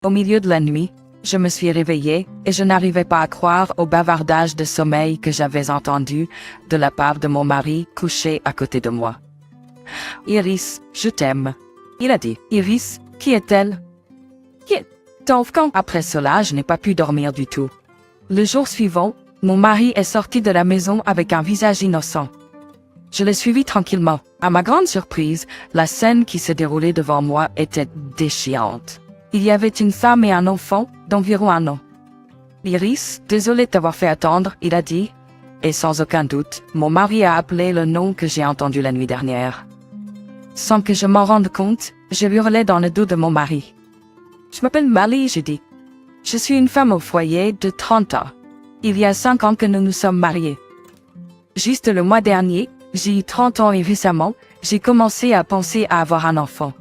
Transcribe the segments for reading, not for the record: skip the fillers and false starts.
Au milieu de la nuit, je me suis réveillée et je n'arrivais pas à croire au bavardage de sommeil que j'avais entendu de la part de mon mari couché à côté de moi. « Iris, je t'aime. » Il a dit. « Iris, qui est-elle? » Qui est Tolfkan. Après cela, je n'ai pas pu dormir du tout. Le jour suivant, mon mari est sorti de la maison avec un visage innocent. Je l'ai suivi tranquillement. À ma grande surprise, la scène qui se déroulait devant moi était déchirante. Il y avait une femme et un enfant d'environ 1 an. « Iris, désolé de t'avoir fait attendre, » il a dit. Et sans aucun doute, mon mari a appelé le nom que j'ai entendu la nuit dernière. Sans que je m'en rende compte, je hurlais dans le dos de mon mari. « Je m'appelle Mali, j'ai dit. Je suis une femme au foyer de 30 ans. Il y a 5 ans que nous nous sommes mariés. Juste le mois dernier, j'ai eu 30 ans et récemment, j'ai commencé à penser à avoir un enfant.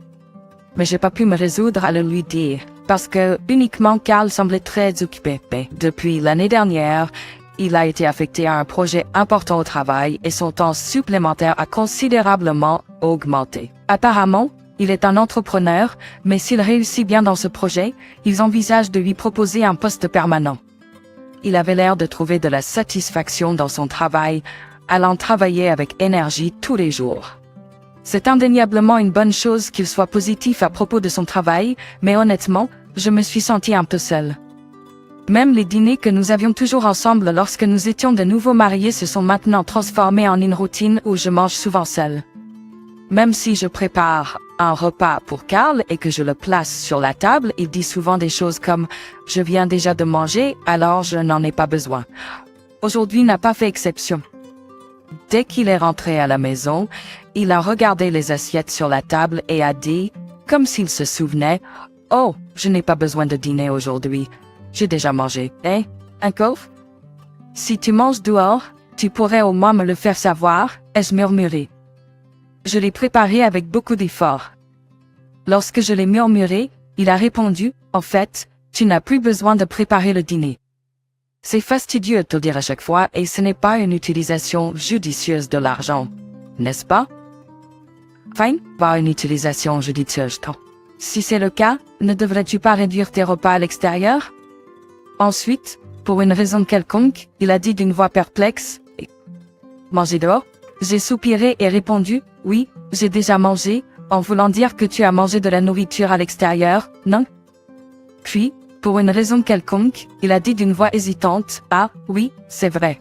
Mais j'ai pas pu me résoudre à le lui dire, parce que uniquement Carl semblait très occupé. Depuis l'année dernière, il a été affecté à un projet important au travail et son temps supplémentaire a considérablement augmenté. Apparemment, il est un entrepreneur, mais s'il réussit bien dans ce projet, ils envisagent de lui proposer un poste permanent. Il avait l'air de trouver de la satisfaction dans son travail, allant travailler avec énergie tous les jours. C'est indéniablement une bonne chose qu'il soit positif à propos de son travail, mais honnêtement, je me suis sentie un peu seule. Même les dîners que nous avions toujours ensemble lorsque nous étions de nouveau mariés se sont maintenant transformés en une routine où je mange souvent seule. Même si je prépare un repas pour Carl et que je le place sur la table, il dit souvent des choses comme « Je viens déjà de manger, alors je n'en ai pas besoin ». Aujourd'hui n'a pas fait exception. Dès qu'il est rentré à la maison, il a regardé les assiettes sur la table et a dit, comme s'il se souvenait, « Oh, je n'ai pas besoin de dîner aujourd'hui. J'ai déjà mangé, hein, encore? Si tu manges dehors, tu pourrais au moins me le faire savoir, » ai-je murmuré. Je l'ai préparé avec beaucoup d'efforts. Lorsque je l'ai murmuré, il a répondu, « En fait, tu n'as plus besoin de préparer le dîner. » C'est fastidieux de te le dire à chaque fois et ce n'est pas une utilisation judicieuse de l'argent, n'est-ce pas? Fine, pas une utilisation judicieuse. Si c'est le cas, ne devrais-tu pas réduire tes repas à l'extérieur? Ensuite, pour une raison quelconque, il a dit d'une voix perplexe, « Manger dehors ?» J'ai soupiré et répondu, « Oui, j'ai déjà mangé, en voulant dire que tu as mangé de la nourriture à l'extérieur, non? » Puis, pour une raison quelconque, il a dit d'une voix hésitante, « Ah, oui, c'est vrai. »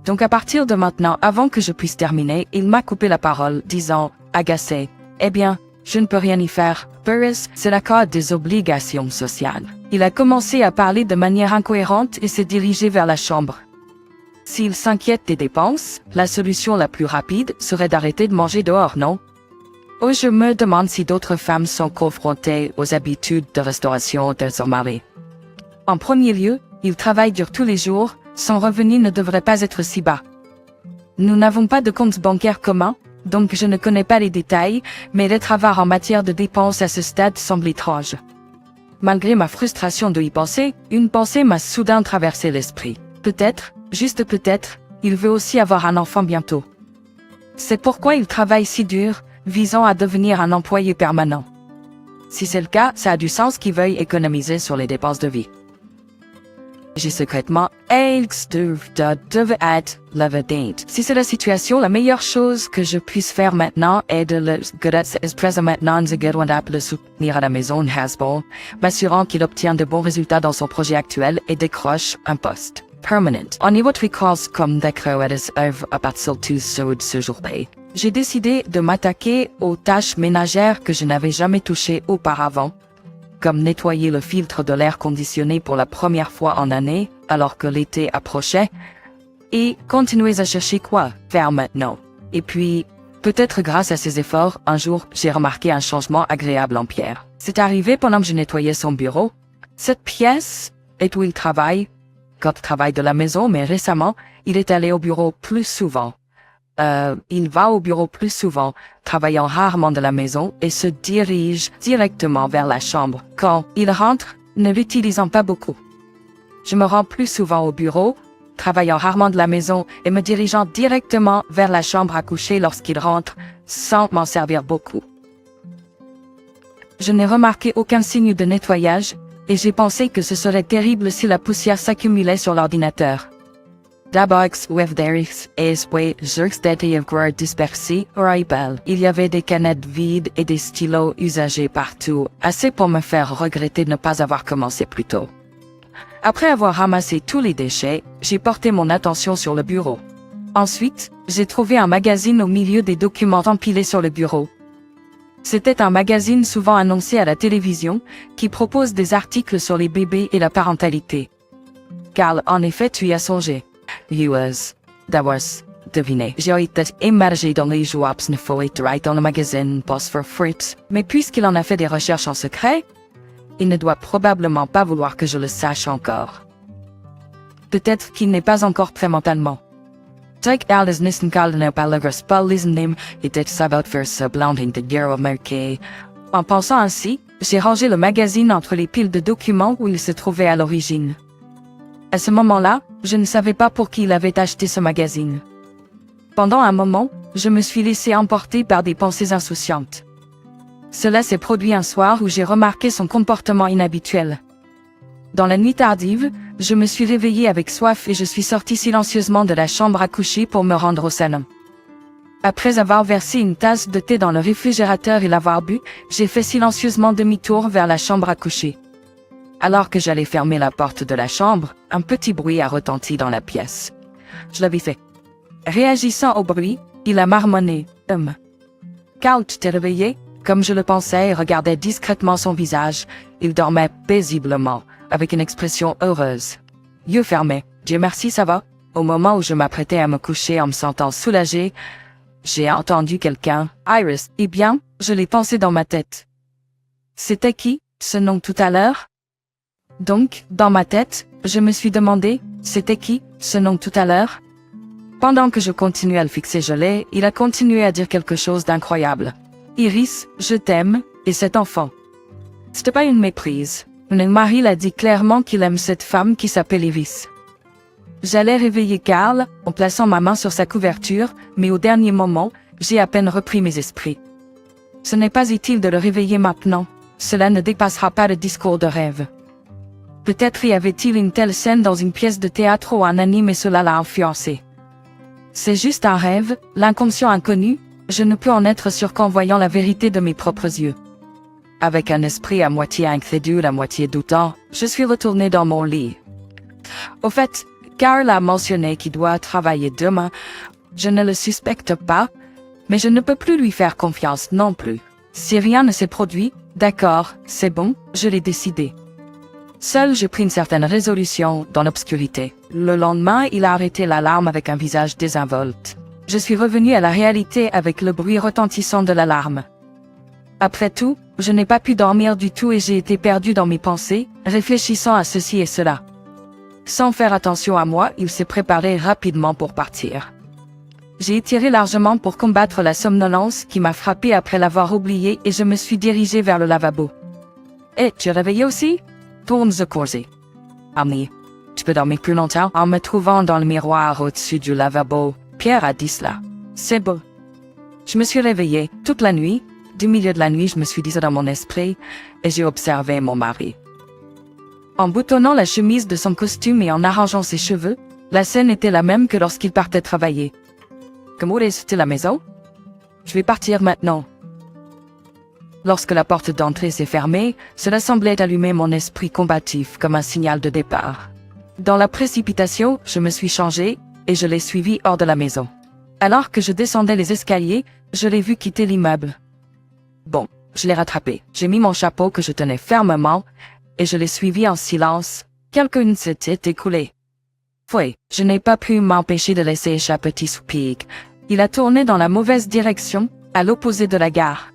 Donc à partir de maintenant, avant que je puisse terminer, il m'a coupé la parole, disant, agacé, « Eh bien, je ne peux rien y faire, Burris, c'est la cause des obligations sociales. » Il a commencé à parler de manière incohérente et s'est dirigé vers la chambre. S'il s'inquiète des dépenses, la solution la plus rapide serait d'arrêter de manger dehors, non? Oh, je me demande si d'autres femmes sont confrontées aux habitudes de restauration de son mari. En premier lieu, il travaille dur tous les jours, son revenu ne devrait pas être si bas. Nous n'avons pas de compte bancaire commun, donc je ne connais pas les détails, mais les travaux en matière de dépenses à ce stade semblent étranges. Malgré ma frustration de y penser, une pensée m'a soudain traversé l'esprit. Peut-être, juste peut-être, il veut aussi avoir un enfant bientôt. C'est pourquoi il travaille si dur, visant à devenir un employé permanent. Si c'est le cas, ça a du sens qu'il veuille économiser sur les dépenses de vie. J'ai secrètement Si c'est la situation, la meilleure chose que je puisse faire maintenant est de le soutenir à la maison Hasbro, m'assurant qu'il obtient de bons résultats dans son projet actuel et décroche un poste permanent. Au niveau tricross comme ce jour-là, j'ai décidé de m'attaquer aux tâches ménagères que je n'avais jamais touchées auparavant, comme nettoyer le filtre de l'air conditionné pour la première fois en année, alors que l'été approchait, et continuer à chercher quoi faire maintenant. Et puis, peut-être grâce à ces efforts, un jour, j'ai remarqué un changement agréable en Pierre. C'est arrivé pendant que je nettoyais son bureau. Cette pièce est où il travaille, quand il travaille de la maison, mais récemment, il est allé au bureau plus souvent. Il va au bureau plus souvent, travaillant rarement de la maison et se dirige directement vers la chambre quand il rentre, ne l'utilisant pas beaucoup. Je me rends plus souvent au bureau, travaillant rarement de la maison et me dirigeant directement vers la chambre à coucher lorsqu'il rentre, sans m'en servir beaucoup. Je n'ai remarqué aucun signe de nettoyage, et j'ai pensé que ce serait terrible si la poussière s'accumulait sur l'ordinateur. D'abord, dispersés au Apple. Il y avait des canettes vides et des stylos usagés partout, assez pour me faire regretter de ne pas avoir commencé plus tôt. Après avoir ramassé tous les déchets, j'ai porté mon attention sur le bureau. Ensuite, j'ai trouvé un magazine au milieu des documents empilés sur le bureau. C'était un magazine souvent annoncé à la télévision, qui propose des articles sur les bébés et la parentalité. Carl, en effet, tu y as songé. Devinez. J'ai été émergé dans les jours dans le magazine Post for Fruits, mais puisqu'il en a fait des recherches en secret, il ne doit probablement pas vouloir que je le sache encore. Peut-être qu'il n'est pas encore prêt mentalement. En pensant ainsi, j'ai rangé le magazine entre les piles de documents où il se trouvait à l'origine. À ce moment-là, je ne savais pas pour qui il avait acheté ce magazine. Pendant un moment, je me suis laissé emporter par des pensées insouciantes. Cela s'est produit un soir où j'ai remarqué son comportement inhabituel. Dans la nuit tardive, je me suis réveillée avec soif et je suis sortie silencieusement de la chambre à coucher pour me rendre au salon. Après avoir versé une tasse de thé dans le réfrigérateur et l'avoir bu, j'ai fait silencieusement demi-tour vers la chambre à coucher. Alors que j'allais fermer la porte de la chambre, un petit bruit a retenti dans la pièce. Je l'avais fait. Réagissant au bruit, il a marmonné. Carl, tu t'es réveillé? Comme je le pensais et regardais discrètement son visage, il dormait paisiblement, avec une expression heureuse. Yeux fermés. Dieu merci, ça va? Au moment où je m'apprêtais à me coucher en me sentant soulagée, j'ai entendu quelqu'un. Iris. Eh bien, je l'ai pensé dans ma tête. C'était qui, ce nom tout à l'heure? Donc, dans ma tête, je me suis demandé, c'était qui, ce nom tout à l'heure? Pendant que je continuais à le fixer gelé, il a continué à dire quelque chose d'incroyable. Iris, je t'aime, et cet enfant. C'était pas une méprise. Mon mari l'a dit clairement qu'il aime cette femme qui s'appelle Iris. J'allais réveiller Carl, en plaçant ma main sur sa couverture, mais au dernier moment, j'ai à peine repris mes esprits. Ce n'est pas utile de le réveiller maintenant. Cela ne dépassera pas le discours de rêve. Peut-être y avait-il une telle scène dans une pièce de théâtre ou un anime et cela l'a influencé. C'est juste un rêve, l'inconscient inconnu, je ne peux en être sûr qu'en voyant la vérité de mes propres yeux. Avec un esprit à moitié incrédule, à moitié doutant, je suis retourné dans mon lit. Au fait, Carl a mentionné qu'il doit travailler demain. Je ne le suspecte pas, mais je ne peux plus lui faire confiance non plus. Si rien ne s'est produit, d'accord, c'est bon, je l'ai décidé. Seul j'ai pris une certaine résolution dans l'obscurité. Le lendemain, il a arrêté l'alarme avec un visage désinvolte. Je suis revenu à la réalité avec le bruit retentissant de l'alarme. Après tout, je n'ai pas pu dormir du tout et j'ai été perdu dans mes pensées, réfléchissant à ceci et cela. Sans faire attention à moi, il s'est préparé rapidement pour partir. J'ai étiré largement pour combattre la somnolence qui m'a frappé après l'avoir oublié et je me suis dirigé vers le lavabo. Tu es réveillé aussi? Tourne the corset. Ami, tu peux dormir plus longtemps? En me trouvant dans le miroir au-dessus du lavabo, Pierre a dit cela. C'est beau. Je me suis réveillée toute la nuit. Du milieu de la nuit, je me suis dit ça dans mon esprit et j'ai observé mon mari. En boutonnant la chemise de son costume et en arrangeant ses cheveux, la scène était la même que lorsqu'il partait travailler. Comment est-ce la maison? Je vais partir maintenant. Lorsque la porte d'entrée s'est fermée, cela semblait allumer mon esprit combatif comme un signal de départ. Dans la précipitation, je me suis changée et je l'ai suivi hors de la maison. Alors que je descendais les escaliers, je l'ai vu quitter l'immeuble. Bon, je l'ai rattrapé. J'ai mis mon chapeau que je tenais fermement et je l'ai suivi en silence. Quelqu'un s'était écoulé. Oui, je n'ai pas pu m'empêcher de laisser échapper un petit soupir. Il a tourné dans la mauvaise direction, à l'opposé de la gare.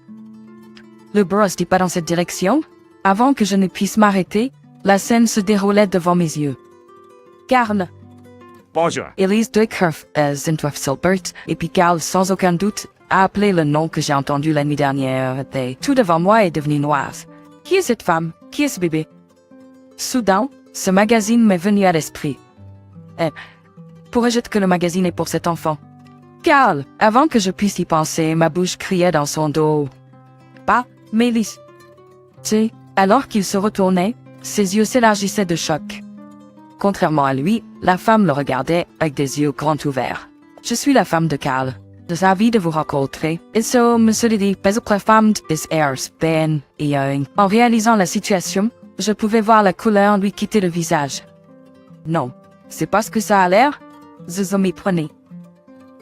Le bus n'est pas dans cette direction. Avant que je ne puisse m'arrêter, la scène se déroulait devant mes yeux. Carl. Bonjour. Elise Duckherf, Silbert, et puis Carl, sans aucun doute, a appelé le nom que j'ai entendu la nuit dernière. Tout devant moi est devenu noir. Qui est cette femme? Qui est ce bébé? Soudain, ce magazine m'est venu à l'esprit. Pourrais-je dire que le magazine est pour cet enfant? Carl, avant que je puisse y penser, ma bouche criait dans son dos. Pas, Mélis. Alors qu'il se retournait, Ses yeux s'élargissaient de choc. Contrairement à lui, la femme le regardait avec des yeux grands ouverts. « Je suis la femme de Carl. Ravi de vous rencontrer. Et so, monsieur dit, pas la femme des airs, Ben et Young. » En réalisant la situation, je pouvais voir la couleur lui quitter le visage. « Non, c'est pas ce que ça a l'air. » Je m'y prenais.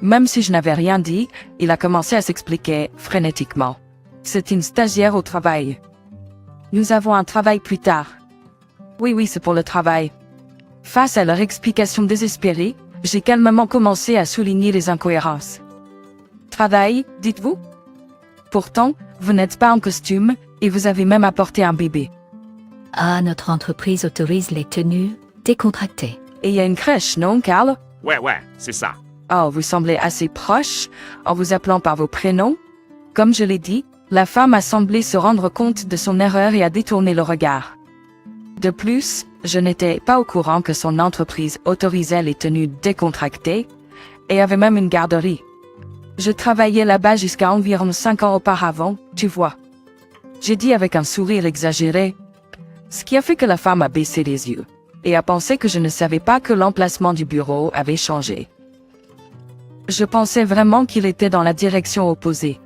Même si je n'avais rien dit, il a commencé à s'expliquer frénétiquement. C'est une stagiaire au travail. Nous avons un travail plus tard. Oui, c'est pour le travail. Face à leur explication désespérée, j'ai calmement commencé à souligner les incohérences. Travail, dites-vous? Pourtant, vous n'êtes pas en costume, et vous avez même apporté un bébé. Ah, notre entreprise autorise les tenues décontractées. Et il y a une crèche, non, Carl? Ouais, c'est ça. Oh, vous semblez assez proche, en vous appelant par vos prénoms. Comme je l'ai dit, la femme a semblé se rendre compte de son erreur et a détourné le regard. De plus, je n'étais pas au courant que son entreprise autorisait les tenues décontractées, et avait même une garderie. Je travaillais là-bas jusqu'à environ 5 ans auparavant, tu vois. J'ai dit avec un sourire exagéré, ce qui a fait que la femme a baissé les yeux, et a pensé que je ne savais pas que l'emplacement du bureau avait changé. Je pensais vraiment qu'il était dans la direction opposée.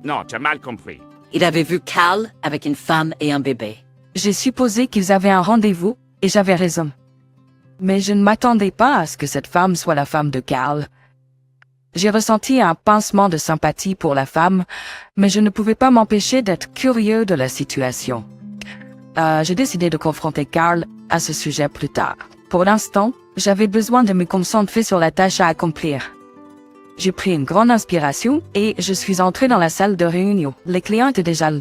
Non, tu as mal compris. Il avait vu Carl avec une femme et un bébé. J'ai supposé qu'ils avaient un rendez-vous, et j'avais raison. Mais je ne m'attendais pas à ce que cette femme soit la femme de Carl. J'ai ressenti un pincement de sympathie pour la femme, mais je ne pouvais pas m'empêcher d'être curieux de la situation. J'ai décidé de confronter Carl à ce sujet plus tard. Pour l'instant, j'avais besoin de me concentrer sur la tâche à accomplir. J'ai pris une grande inspiration et je suis entré dans la salle de réunion. Les clients étaient déjà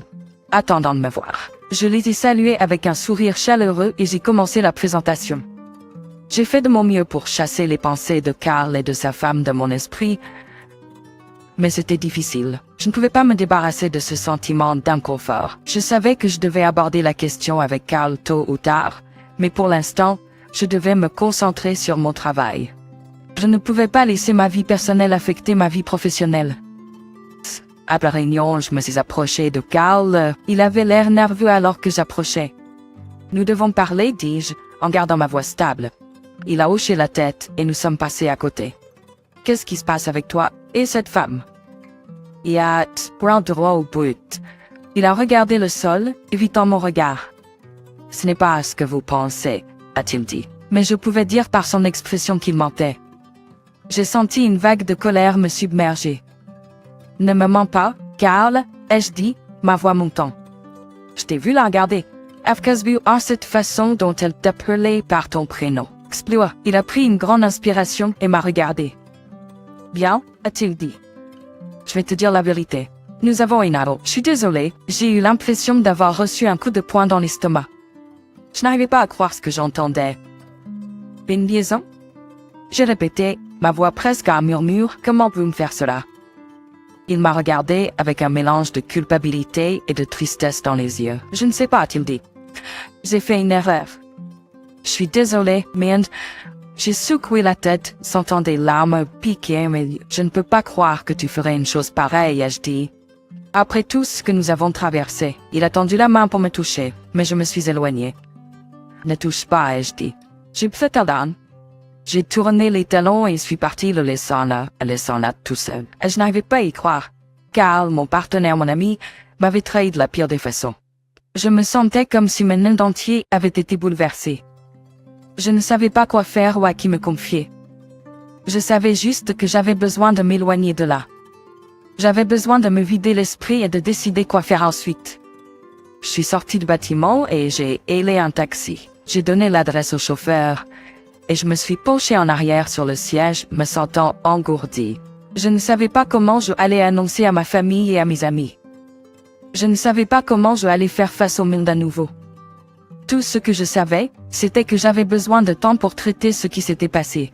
attendant de me voir. Je les ai salués avec un sourire chaleureux et j'ai commencé la présentation. J'ai fait de mon mieux pour chasser les pensées de Carl et de sa femme de mon esprit, mais c'était difficile. Je ne pouvais pas me débarrasser de ce sentiment d'inconfort. Je savais que je devais aborder la question avec Carl tôt ou tard, mais pour l'instant, je devais me concentrer sur mon travail. Je ne pouvais pas laisser ma vie personnelle affecter ma vie professionnelle. À la réunion, je me suis approché de Carl. Il avait l'air nerveux alors que j'approchais. « Nous devons parler, dis-je, en gardant ma voix stable. » Il a hoché la tête et nous sommes passés à côté. « Qu'est-ce qui se passe avec toi et cette femme? » Il a grand droit au but. Il a regardé le sol, évitant mon regard. « Ce n'est pas ce que vous pensez, » a-t-il dit. Mais je pouvais dire par son expression qu'il mentait. J'ai senti une vague de colère me submerger. « Ne me mens pas, Carl, ai-je dit, ma voix montant. Je t'ai vu la regarder. As-tu vu cette façon dont elle t'appelait par ton prénom? Explique. Il a pris une grande inspiration et m'a regardé. Bien, a-t-il dit. Je vais te dire la vérité. Nous avons une ado. Je suis désolé, j'ai eu l'impression d'avoir reçu un coup de poing dans l'estomac. Je n'arrivais pas à croire ce que j'entendais. Une liaison? J'ai répété, ma voix presque à un murmure, comment vous me faire cela? Il m'a regardé avec un mélange de culpabilité et de tristesse dans les yeux. Je ne sais pas, a-t-il dit. J'ai fait une erreur. Je suis désolé, mais j'ai secoué la tête, sentant des larmes piquer, mais je ne peux pas croire que tu ferais une chose pareille, ai-je dit. Après tout ce que nous avons traversé, il a tendu la main pour me toucher, mais je me suis éloigné. Ne touche pas, ai-je dit. J'ai fait un dan. J'ai tourné les talons et suis parti le laissant là tout seul. Et je n'arrivais pas à y croire. Carl, mon partenaire, mon ami, m'avait trahi de la pire des façons. Je me sentais comme si mon monde entier avait été bouleversé. Je ne savais pas quoi faire ou à qui me confier. Je savais juste que j'avais besoin de m'éloigner de là. J'avais besoin de me vider l'esprit et de décider quoi faire ensuite. Je suis sorti du bâtiment et j'ai hélé un taxi. J'ai donné l'adresse au chauffeur et je me suis penché en arrière sur le siège, me sentant engourdi. Je ne savais pas comment je allais annoncer à ma famille et à mes amis. Je ne savais pas comment je allais faire face au monde à nouveau. Tout ce que je savais, c'était que j'avais besoin de temps pour traiter ce qui s'était passé.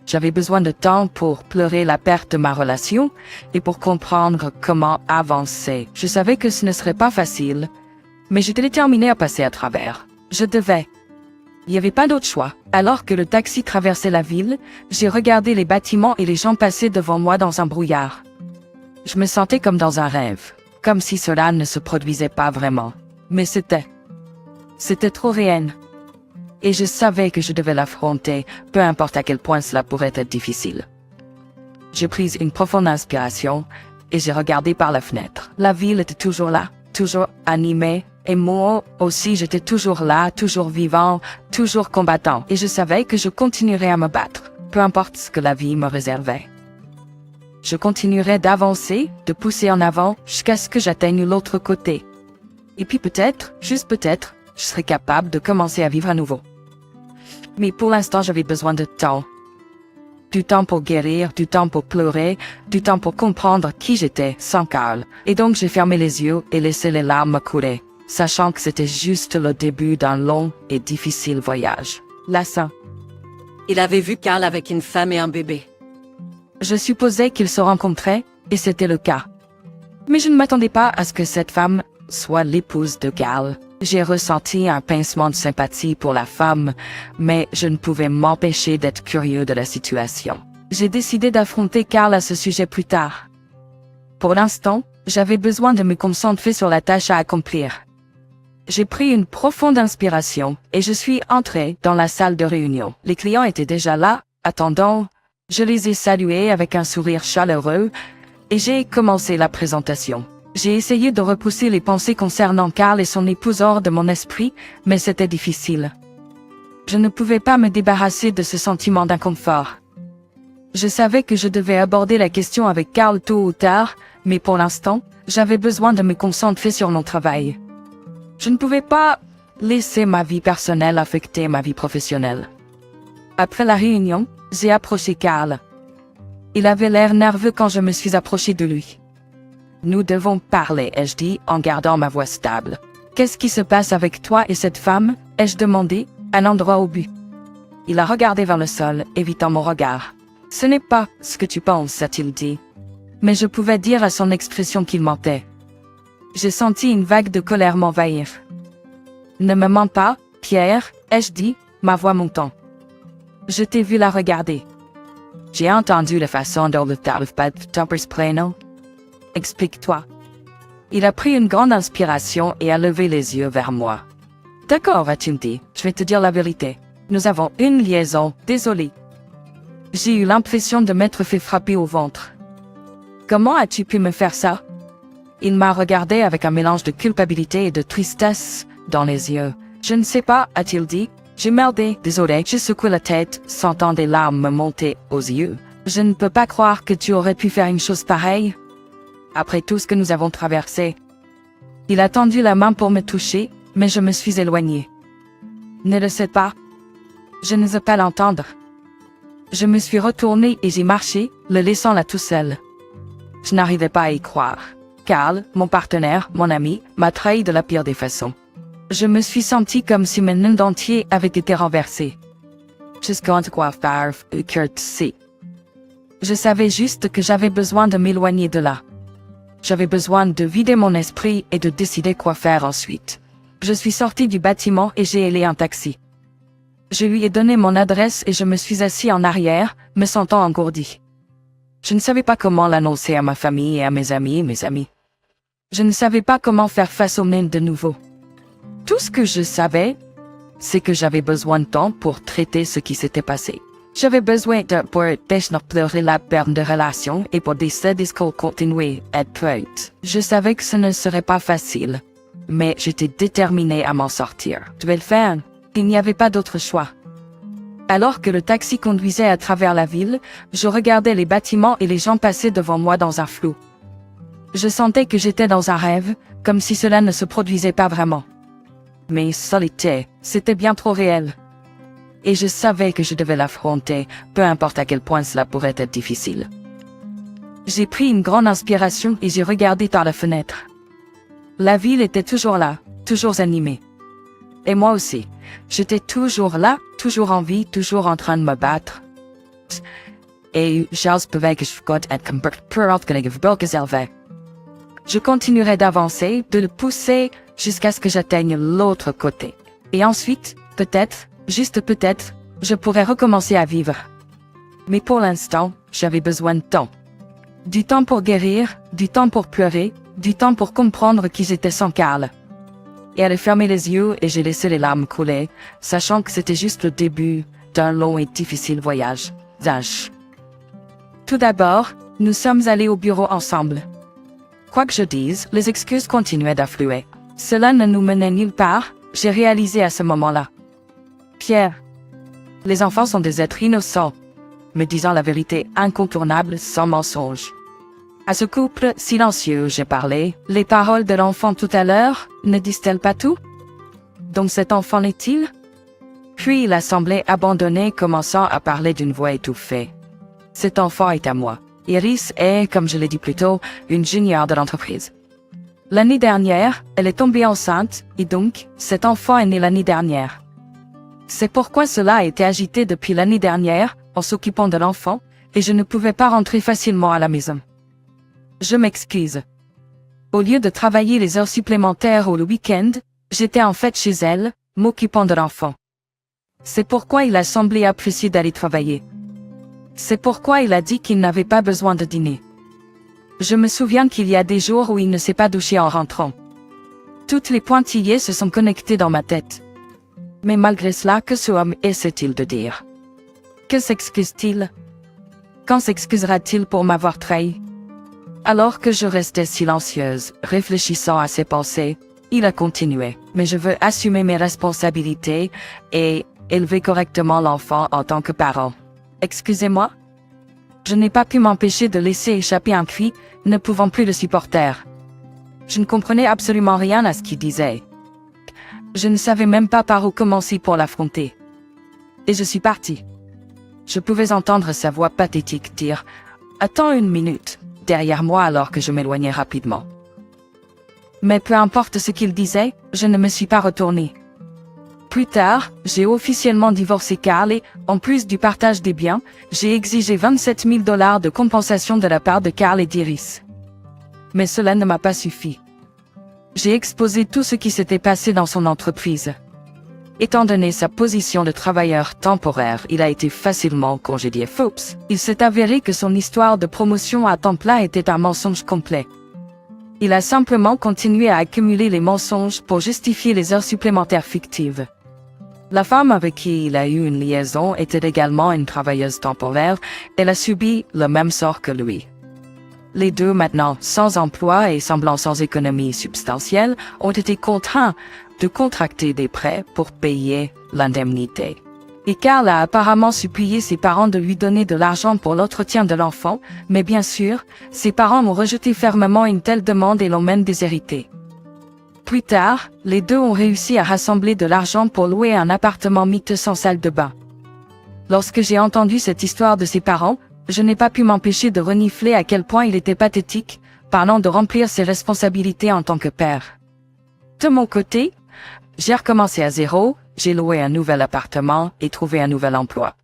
J'avais besoin de temps pour pleurer la perte de ma relation et pour comprendre comment avancer. Je savais que ce ne serait pas facile, mais j'étais déterminé à passer à travers. Je devais. Il n'y avait pas d'autre choix. Alors que le taxi traversait la ville, j'ai regardé les bâtiments et les gens passer devant moi dans un brouillard. Je me sentais comme dans un rêve, comme si cela ne se produisait pas vraiment. Mais c'était. C'était trop réel. Et je savais que je devais l'affronter, peu importe à quel point cela pourrait être difficile. J'ai pris une profonde inspiration et j'ai regardé par la fenêtre. La ville était toujours là, toujours animée, et moi aussi j'étais toujours là, toujours vivant, toujours combattant. Et je savais que je continuerais à me battre, peu importe ce que la vie me réservait. Je continuerais d'avancer, de pousser en avant jusqu'à ce que j'atteigne l'autre côté. Et puis peut-être, juste peut-être, je serais capable de commencer à vivre à nouveau. Mais pour l'instant, j'avais besoin de temps. Du temps pour guérir, du temps pour pleurer, du temps pour comprendre qui j'étais sans Carl. Et donc j'ai fermé les yeux et laissé les larmes couler, sachant que c'était juste le début d'un long et difficile voyage. Lassant. Il avait vu Carl avec une femme et un bébé. Je supposais qu'ils se rencontraient, et c'était le cas. Mais je ne m'attendais pas à ce que cette femme soit l'épouse de Carl. J'ai ressenti un pincement de sympathie pour la femme, mais je ne pouvais m'empêcher d'être curieux de la situation. J'ai décidé d'affronter Carl à ce sujet plus tard. Pour l'instant, j'avais besoin de me concentrer sur la tâche à accomplir. J'ai pris une profonde inspiration et je suis entré dans la salle de réunion. Les clients étaient déjà là, attendant. Je les ai salués avec un sourire chaleureux et j'ai commencé la présentation. J'ai essayé de repousser les pensées concernant Carl et son épouse hors de mon esprit, mais c'était difficile. Je ne pouvais pas me débarrasser de ce sentiment d'inconfort. Je savais que je devais aborder la question avec Carl tôt ou tard, mais pour l'instant, j'avais besoin de me concentrer sur mon travail. Je ne pouvais pas laisser ma vie personnelle affecter ma vie professionnelle. Après la réunion, j'ai approché Carl. Il avait l'air nerveux quand je me suis approché de lui. Nous devons parler, ai-je dit en gardant ma voix stable. Qu'est-ce qui se passe avec toi et cette femme, ai-je demandé, un endroit au but. Il a regardé vers le sol, évitant mon regard. Ce n'est pas ce que tu penses, a-t-il dit. Mais je pouvais dire à son expression qu'il mentait. J'ai senti une vague de colère m'envahir. Ne me mens pas, Pierre, ai-je dit, ma voix montant. Je t'ai vu la regarder. J'ai entendu la façon dont le Toppers Plano. Explique-toi. Il a pris une grande inspiration et a levé les yeux vers moi. D'accord, a-t-il dit, je vais te dire la vérité. Nous avons une liaison, désolé. J'ai eu l'impression de m'être fait frapper au ventre. Comment as-tu pu me faire ça? Il m'a regardé avec un mélange de culpabilité et de tristesse dans les yeux. Je ne sais pas, a-t-il dit. J'ai merdé, désolé, j'ai secoué la tête, sentant des larmes me monter aux yeux. Je ne peux pas croire que tu aurais pu faire une chose pareille. Après tout ce que nous avons traversé. Il a tendu la main pour me toucher, mais je me suis éloignée. Ne le sais pas. Je ne veux pas l'entendre. Je me suis retournée et j'ai marché, le laissant là tout seul. Je n'arrivais pas à y croire. Carl, mon partenaire, mon ami, m'a trahi de la pire des façons. Je me suis senti comme si mon monde entier avait été renversé. Jusqu'à quoi faire, Kurt C. Je savais juste que j'avais besoin de m'éloigner de là. J'avais besoin de vider mon esprit et de décider quoi faire ensuite. Je suis sorti du bâtiment et j'ai ailé un taxi. Je lui ai donné mon adresse et je me suis assis en arrière, me sentant engourdi. Je ne savais pas comment l'annoncer à ma famille et à mes amis. Je ne savais pas comment faire face au monde de nouveau. Tout ce que je savais, c'est que j'avais besoin de temps pour traiter ce qui s'était passé. J'avais besoin de pour pleurer la perte de relation et pour décider qu'on continuer à être prête. Je savais que ce ne serait pas facile, mais j'étais déterminée à m'en sortir. Je vais le faire. Il n'y avait pas d'autre choix. Alors que le taxi conduisait à travers la ville, je regardais les bâtiments et les gens passer devant moi dans un flou. Je sentais que j'étais dans un rêve, comme si cela ne se produisait pas vraiment. Mais c'était bien trop réel. Et je savais que je devais l'affronter, peu importe à quel point cela pourrait être difficile. J'ai pris une grande inspiration et j'ai regardé par la fenêtre. La ville était toujours là, toujours animée. Et moi aussi, j'étais toujours là, toujours en vie, toujours en train de me battre. Et j'espérais que je Je continuerai d'avancer, de le pousser, jusqu'à ce que j'atteigne l'autre côté. Et ensuite, peut-être, juste peut-être, je pourrais recommencer à vivre. Mais pour l'instant, j'avais besoin de temps. Du temps pour guérir, du temps pour pleurer, du temps pour comprendre qui j'étais sans Carl. Et elle a fermé les yeux et j'ai laissé les larmes couler, sachant que c'était juste le début d'un long et difficile voyage. Tout d'abord, nous sommes allés au bureau ensemble. Quoi que je dise, les excuses continuaient d'affluer. Cela ne nous menait nulle part, j'ai réalisé à ce moment-là. Pierre. Les enfants sont des êtres innocents, me disant la vérité incontournable sans mensonge. À ce couple silencieux, j'ai parlé. Les paroles de l'enfant tout à l'heure ne disent-elles pas tout? Donc cet enfant l'est-il? Puis il a semblé abandonné, commençant à parler d'une voix étouffée. Cet enfant est à moi. Iris est, comme je l'ai dit plus tôt, une junior de l'entreprise. L'année dernière, elle est tombée enceinte, et donc, cet enfant est né l'année dernière. C'est pourquoi cela a été agité depuis l'année dernière, en s'occupant de l'enfant, et je ne pouvais pas rentrer facilement à la maison. Je m'excuse. Au lieu de travailler les heures supplémentaires ou le week-end, j'étais en fait chez elle, m'occupant de l'enfant. C'est pourquoi il a semblé apprécier d'aller travailler. C'est pourquoi il a dit qu'il n'avait pas besoin de dîner. Je me souviens qu'il y a des jours où il ne s'est pas douché en rentrant. Toutes les pointillés se sont connectés dans ma tête. Mais malgré cela, que ce homme essaie-t-il de dire? Que s'excuse-t-il? Quand s'excusera-t-il pour m'avoir trahi? Alors que je restais silencieuse, réfléchissant à ses pensées, il a continué. Mais je veux assumer mes responsabilités et élever correctement l'enfant en tant que parent. Excusez-moi? Je n'ai pas pu m'empêcher de laisser échapper un cri, ne pouvant plus le supporter. Je ne comprenais absolument rien à ce qu'il disait. Je ne savais même pas par où commencer pour l'affronter. Et je suis partie. Je pouvais entendre sa voix pathétique dire « Attends une minute » derrière moi alors que je m'éloignais rapidement. Mais peu importe ce qu'il disait, je ne me suis pas retournée. Plus tard, j'ai officiellement divorcé Carl et, en plus du partage des biens, j'ai exigé 27 000 $ de compensation de la part de Carl et d'Iris. Mais cela ne m'a pas suffi. J'ai exposé tout ce qui s'était passé dans son entreprise. Étant donné sa position de travailleur temporaire, il a été facilement congédié. Oups. Il s'est avéré que son histoire de promotion à temps plein était un mensonge complet. Il a simplement continué à accumuler les mensonges pour justifier les heures supplémentaires fictives. La femme avec qui il a eu une liaison était également une travailleuse temporaire, elle a subi le même sort que lui. Les deux, maintenant sans emploi et semblant sans économie substantielle, ont été contraints de contracter des prêts pour payer l'indemnité. Et Carl a apparemment supplié ses parents de lui donner de l'argent pour l'entretien de l'enfant, mais bien sûr, ses parents ont rejeté fermement une telle demande et l'ont même déshérité. Plus tard, les deux ont réussi à rassembler de l'argent pour louer un appartement miteux sans salle de bain. Lorsque j'ai entendu cette histoire de ses parents, je n'ai pas pu m'empêcher de renifler à quel point il était pathétique, parlant de remplir ses responsabilités en tant que père. De mon côté, j'ai recommencé à zéro, j'ai loué un nouvel appartement et trouvé un nouvel emploi.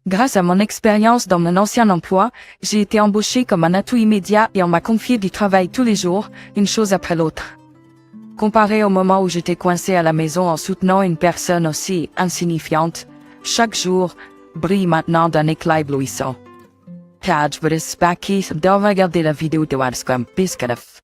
Grâce à mon expérience dans mon ancien emploi, j'ai été embauché comme un atout immédiat et on m'a confié du travail tous les jours, une chose après l'autre. Comparé au moment où j'étais coincé à la maison en soutenant une personne aussi insignifiante, chaque jour brille maintenant d'un éclat éblouissant. Je vous remercie de regarder la vidéo de Wadscom Biscuit.